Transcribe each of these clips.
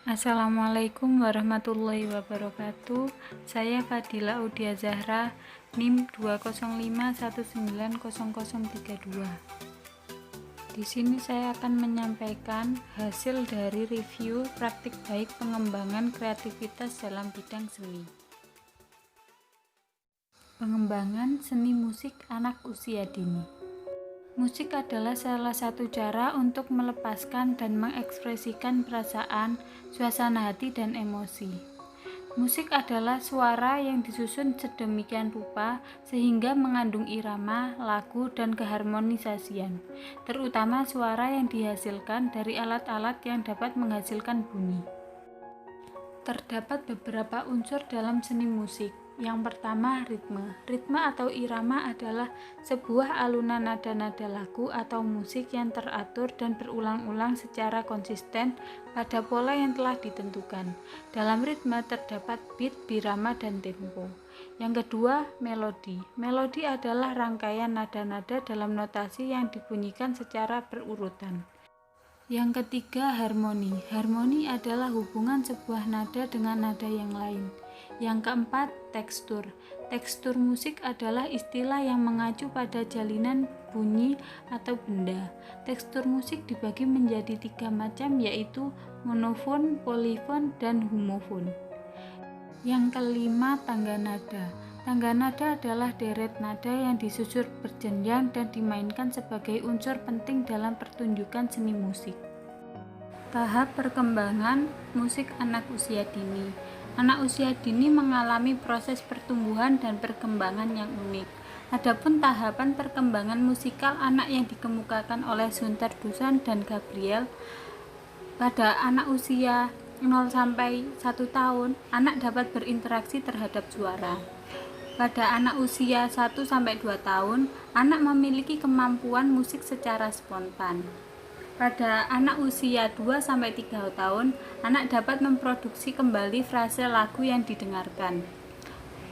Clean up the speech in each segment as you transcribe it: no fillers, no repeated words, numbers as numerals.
Assalamualaikum warahmatullahi wabarakatuh. Saya Fadila Audia Zahra, NIM 205190032. Di sini saya akan menyampaikan hasil dari review praktik baik pengembangan kreativitas dalam bidang seni. Pengembangan seni musik anak usia dini. Musik adalah salah satu cara untuk melepaskan dan mengekspresikan perasaan, suasana hati, dan emosi. Musik adalah suara yang disusun sedemikian rupa sehingga mengandung irama, lagu, dan keharmonisasian, terutama suara yang dihasilkan dari alat-alat yang dapat menghasilkan bunyi. Terdapat beberapa unsur dalam seni musik. Yang pertama, ritme. Ritme atau irama adalah sebuah alunan nada-nada lagu atau musik yang teratur dan berulang-ulang secara konsisten pada pola yang telah ditentukan. Dalam ritme terdapat beat, birama, dan tempo. Yang kedua, melodi. Melodi adalah rangkaian nada-nada dalam notasi yang dibunyikan secara berurutan. Yang ketiga, harmoni. Harmoni adalah hubungan sebuah nada dengan nada yang lain. Yang keempat, tekstur. Tekstur musik adalah istilah yang mengacu pada jalinan bunyi atau benda. Tekstur musik dibagi menjadi 3 macam, yaitu monofon, polifon, dan homofon. Yang kelima, tangga nada. Tangga nada adalah deret nada yang disusun berjenjang dan dimainkan sebagai unsur penting dalam pertunjukan seni musik. Tahap perkembangan musik anak usia dini. Anak usia dini mengalami proses pertumbuhan dan perkembangan yang unik. Adapun tahapan perkembangan musikal anak yang dikemukakan oleh Sunter Dusan dan Gabriel, pada anak usia 0 sampai 1 tahun, anak dapat berinteraksi terhadap suara. Pada anak usia 1 sampai 2 tahun, anak memiliki kemampuan musik secara spontan. Pada anak usia 2 sampai 3 tahun, anak dapat memproduksi kembali frase lagu yang didengarkan.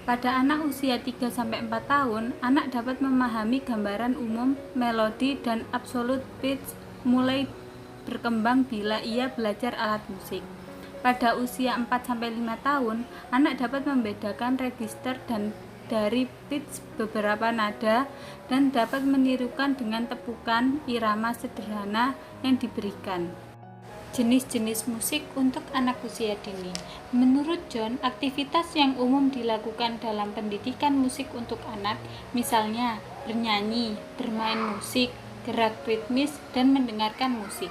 Pada anak usia 3 sampai 4 tahun, anak dapat memahami gambaran umum, melodi, dan absolute pitch mulai berkembang bila ia belajar alat musik. Pada usia 4 sampai 5 tahun, anak dapat membedakan register dan dari pitch beberapa nada dan dapat menirukan dengan tepukan irama sederhana yang diberikan. Jenis-jenis musik untuk anak usia dini. Menurut John, aktivitas yang umum dilakukan dalam pendidikan musik untuk anak, misalnya bernyanyi, bermain musik, gerak ritmis, dan mendengarkan musik.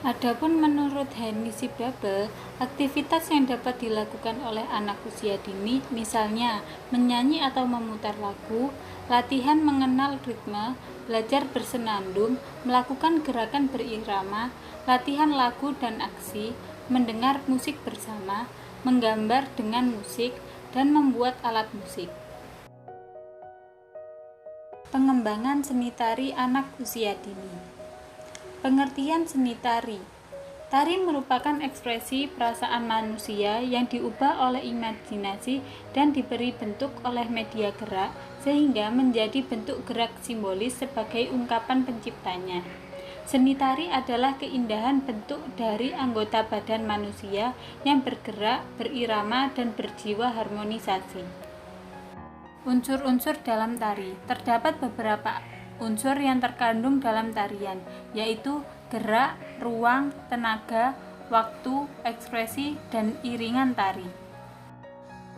Adapun menurut Henny Sibabel, aktivitas yang dapat dilakukan oleh anak usia dini misalnya menyanyi atau memutar lagu, latihan mengenal ritme, belajar bersenandung, melakukan gerakan berirama, latihan lagu dan aksi, mendengar musik bersama, menggambar dengan musik, dan membuat alat musik. Pengembangan seni tari anak usia dini. Pengertian seni tari. Tari merupakan ekspresi perasaan manusia yang diubah oleh imajinasi dan diberi bentuk oleh media gerak sehingga menjadi bentuk gerak simbolis sebagai ungkapan penciptanya. Seni tari adalah keindahan bentuk dari anggota badan manusia yang bergerak, berirama, dan berjiwa harmonisasi. Unsur-unsur dalam tari. Terdapat beberapa unsur yang terkandung dalam tarian, yaitu gerak, ruang, tenaga, waktu, ekspresi, dan iringan tari.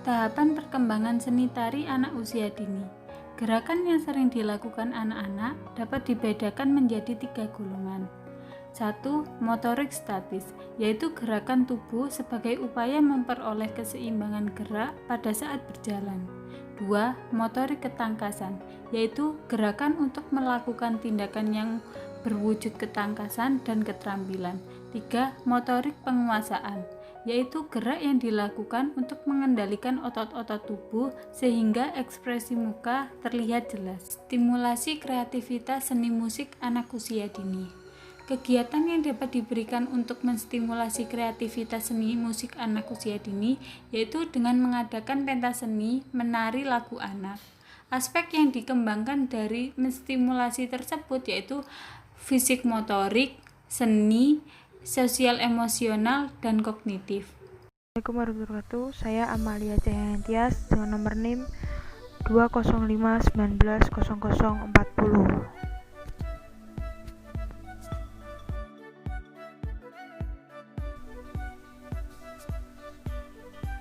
Tahapan perkembangan seni tari anak usia dini. Gerakan yang sering dilakukan anak-anak dapat dibedakan menjadi 3 golongan. 1. Motorik statis, yaitu gerakan tubuh sebagai upaya memperoleh keseimbangan gerak pada saat berjalan. 2. Motorik ketangkasan, yaitu gerakan untuk melakukan tindakan yang berwujud ketangkasan dan keterampilan. 3. Motorik penguasaan, yaitu gerak yang dilakukan untuk mengendalikan otot-otot tubuh sehingga ekspresi muka terlihat jelas. Stimulasi kreativitas seni musik anak usia dini. Kegiatan yang dapat diberikan untuk menstimulasi kreativitas seni musik anak usia dini yaitu dengan mengadakan pentas seni, menari lagu anak. Aspek yang dikembangkan dari menstimulasi tersebut yaitu fisik motorik, seni, sosial emosional, dan kognitif. Assalamualaikum warahmatullahi wabarakatuh. Saya Amalia Cahyatias dengan nomor NIM 205190040.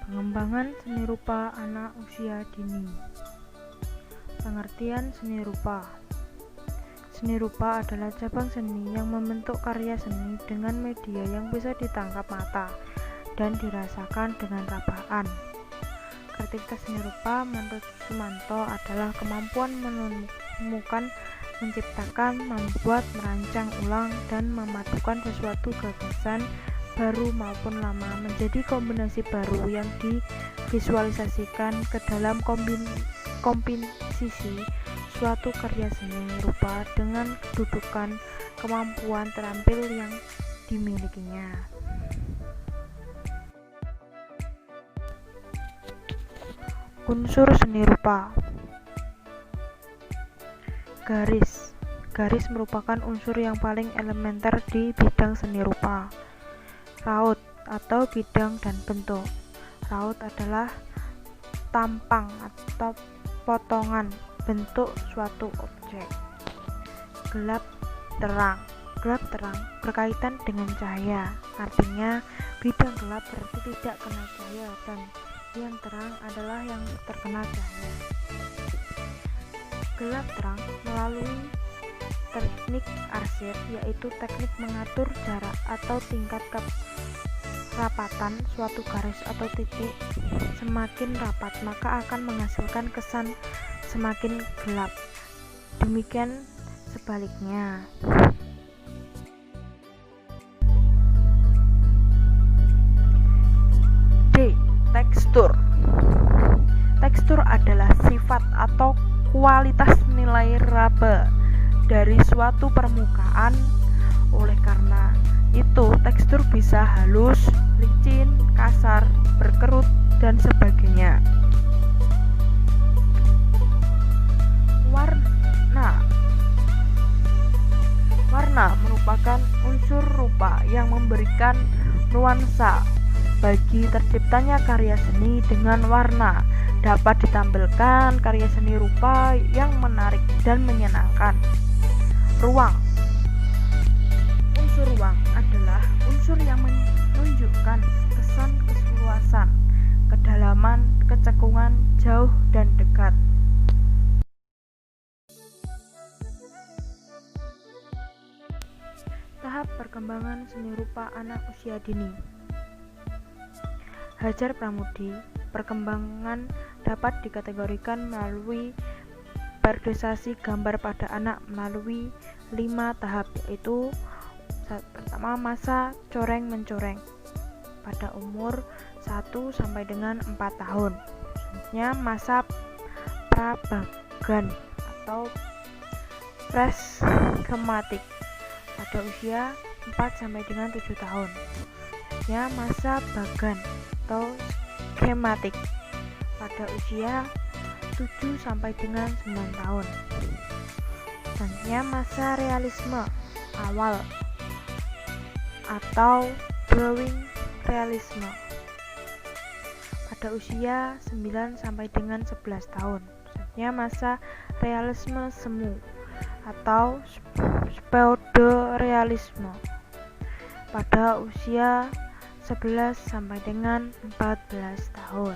Pengembangan seni rupa anak usia dini. Pengertian seni rupa. Seni rupa adalah cabang seni yang membentuk karya seni dengan media yang bisa ditangkap mata dan dirasakan dengan rabaan. Karakteristik seni rupa menurut Sumanto adalah kemampuan menemukan, menciptakan, membuat, merancang ulang, dan memadukan sesuatu gagasan baru maupun lama menjadi kombinasi baru yang divisualisasikan ke dalam komposisi suatu karya seni rupa dengan kedudukan kemampuan terampil yang dimilikinya. Unsur seni rupa. Garis merupakan unsur yang paling elementer di bidang seni rupa. Raut atau bidang dan bentuk. Raut adalah tampang atau potongan bentuk suatu objek. Gelap terang berkaitan dengan cahaya, artinya bidang gelap berarti tidak kena cahaya dan yang terang adalah yang terkena cahaya. Gelap terang melalui teknik arsir, yaitu teknik mengatur jarak atau tingkat kerapatan suatu garis atau titik. Semakin rapat maka akan menghasilkan kesan semakin gelap, demikian sebaliknya. D. Tekstur adalah sifat atau kualitas nilai raba dari suatu permukaan. Oleh karena itu, tekstur bisa halus, licin, kasar, berkerut, dan sebagainya. Warna merupakan unsur rupa yang memberikan nuansa bagi terciptanya karya seni. Dengan warna dapat ditampilkan karya seni rupa yang menarik dan menyenangkan. Ruang. Unsur ruang adalah unsur yang menunjukkan kesan keseluasan, kedalaman, kecekungan, jauh, dan dekat. Tahap perkembangan seni rupa anak usia dini. Hajar Pramudi, perkembangan dapat dikategorikan melalui berdosasi gambar pada anak melalui 5 tahap, yaitu pertama, masa coreng-mencoreng pada umur 1 sampai dengan 4 tahun. Selanjutnya, masa prabagan atau pre-skematik pada usia 4 sampai dengan 7 tahun. Selanjutnya, masa bagan atau skematik pada usia 7 sampai dengan 9 tahun. Selanjutnya, masa realisme awal atau drawing realisme pada usia 9 sampai dengan 11 tahun. Selanjutnya, masa realisme semu atau pseudo-realisme pada usia 11 sampai dengan 14 tahun.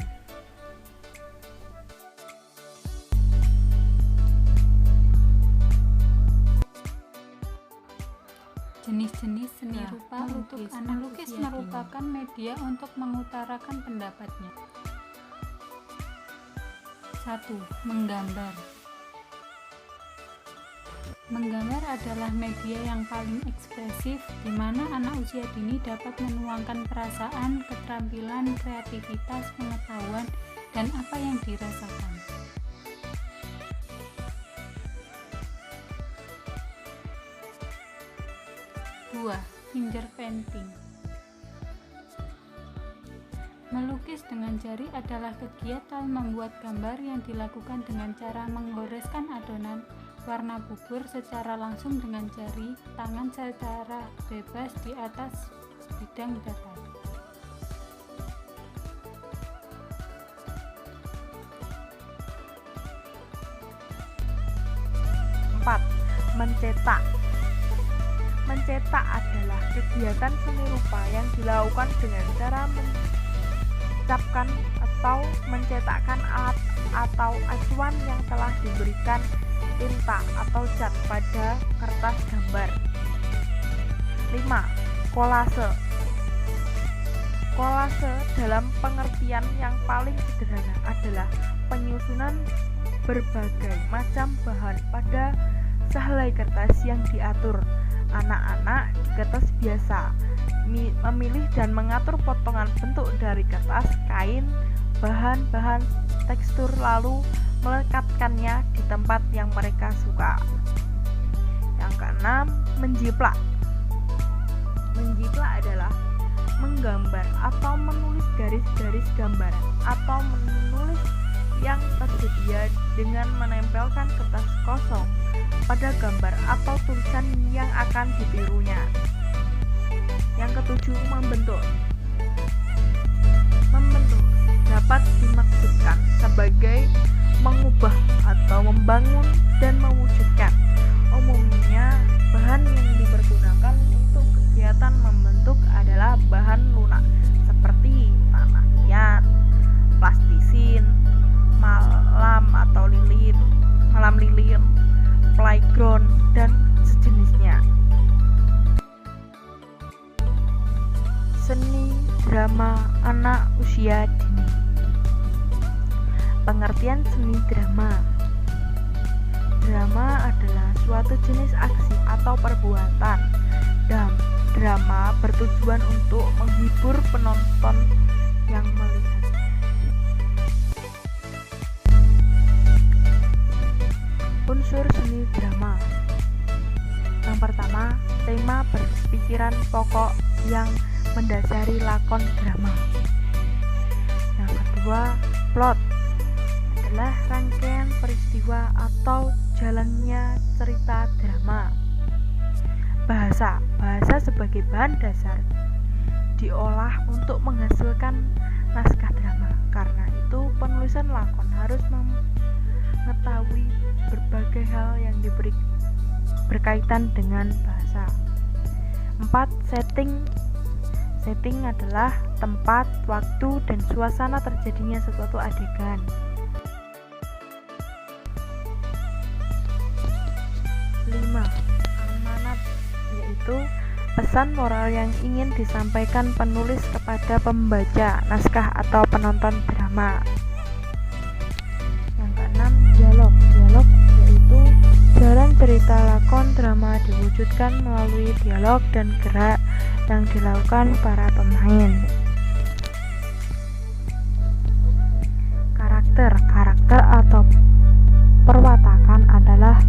Jenis-jenis seni rupa untuk anak. Melukis merupakan media untuk mengutarakan pendapatnya. 1. Menggambar. Menggambar adalah media yang paling ekspresif, di mana anak usia dini dapat menuangkan perasaan, keterampilan, kreativitas, pengetahuan, dan apa yang dirasakan. 2. Finger painting. Melukis dengan jari adalah kegiatan membuat gambar yang dilakukan dengan cara menggoreskan adonan warna bubur secara langsung dengan jari tangan secara bebas di atas bidang datar. 4. Mencetak. Mencetak adalah kegiatan seni rupa yang dilakukan dengan cara mencapkan atau mencetakkan alat atau acuan yang telah diberikan tinta atau cat pada kertas gambar. 5. Kolase. Kolase dalam pengertian yang paling sederhana adalah penyusunan berbagai macam bahan pada sehelai kertas yang diatur. Anak-anak di kertas biasa memilih dan mengatur potongan bentuk dari kertas, kain, bahan-bahan tekstur lalu melekatkannya di tempat yang mereka suka. Yang keenam, menjiplak. Menjiplak adalah menggambar atau menulis garis-garis gambaran atau menulis yang tersedia dengan menempelkan kertas kosong pada gambar atau tulisan yang akan ditirunya. Yang ketujuh, membentuk. Membentuk dapat dimaksudkan sebagai mengubah atau membangun dan mewujudkan. Umumnya, bahan yang dipergunakan untuk kegiatan membentuk adalah bahan lunak seperti tanah liat, plastisin, malam lilin, playground, dan sejenisnya. Seni drama anak usia dini. Pengertian seni drama. Drama adalah suatu jenis aksi atau perbuatan. Drama bertujuan untuk menghibur penonton yang melihat. Unsur seni drama. Yang pertama, tema berpikiran pokok yang mendasari lakon drama. Yang kedua, plot adalah rangkaian peristiwa atau jalannya cerita drama. Bahasa sebagai bahan dasar diolah untuk menghasilkan naskah drama. Karena itu, penulisan lakon harus mengetahui berbagai hal yang berkaitan dengan bahasa. 4. Setting adalah tempat, waktu, dan suasana terjadinya suatu adegan. 5. Amanat, yaitu pesan moral yang ingin disampaikan penulis kepada pembaca naskah atau penonton drama. Yang keenam, dialog yaitu jalan cerita lakon drama diwujudkan melalui dialog dan gerak yang dilakukan para pemain. Karakter atau perwatakan adalah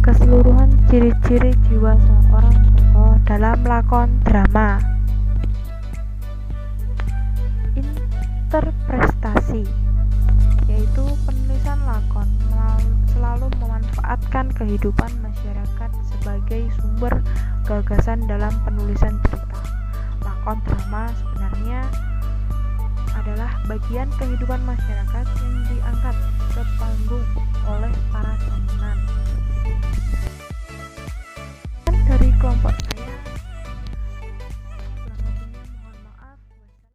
keseluruhan ciri-ciri jiwa seorang tokoh dalam lakon drama. Interpretasi, yaitu penulisan lakon selalu memanfaatkan kehidupan masyarakat sebagai sumber gagasan dalam penulisan cerita. Lakon drama sebenarnya adalah bagian kehidupan masyarakat yang diangkat ke panggung oleh para